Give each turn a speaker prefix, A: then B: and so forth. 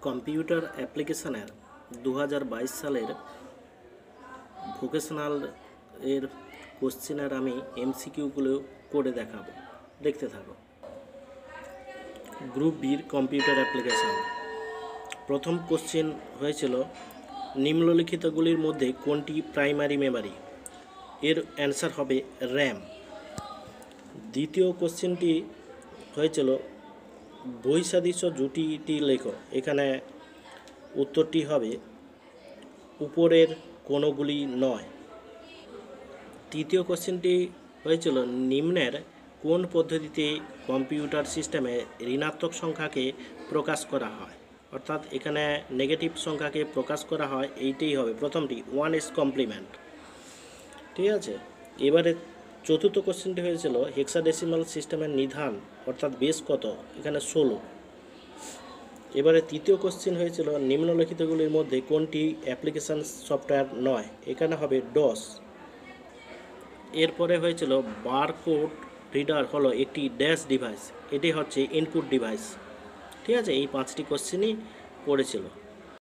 A: Computer অ্যাপ্লিকেশনের 2022 সালের vocational এর কোশ্চেনের আমি এমসিকিউগুলো করে দেখাবো, দেখতে থাকো। গ্রুপ বির কম্পিউটার অ্যাপ্লিকেশন। প্রথম কোশ্চেন হয়েছিল নিম্নলিখিতগুলির মধ্যে কোনটি প্রাইমারি মেমরি? এর অ্যান্সার হবে র্যাম। দ্বিতীয় কোশ্চেনটি হয়েছিল বহিঃসাদৃশ্য জুটিটি লেখো। এখানে উত্তরটি হবে উপরের কোনগুলি নয়। তৃতীয় কোশ্চেনটি হয়েছিল নিম্নের কোন পদ্ধতিতে কম্পিউটার সিস্টেমে ঋণাত্মক সংখ্যাকে প্রকাশ করা হয়? অর্থাৎ এখানে নেগেটিভ সংখ্যাকে প্রকাশ করা হয়, এইটাই হবে প্রথমটি 1s কমপ্লিমেন্ট। ঠিক আছে, এবারে চতুর্থ কোশ্চেনটি হয়েছিল হেক্সাডেসিমাল সিস্টেমের নিধান অর্থাৎ বেস কত? এখানে 16। এবারে তৃতীয় কোশ্চেন হয়েছিল নিম্নলিখিতগুলির মধ্যে কোনটি অ্যাপ্লিকেশান সফটওয়্যার নয়? এখানে হবে ডস। এরপরে হয়েছিল বারকোড রিডার হলো একটি ড্যাশ ডিভাইস, এটি হচ্ছে ইনপুট ডিভাইস। ঠিক আছে, এই 5টি কোশ্চেনই পড়েছিল।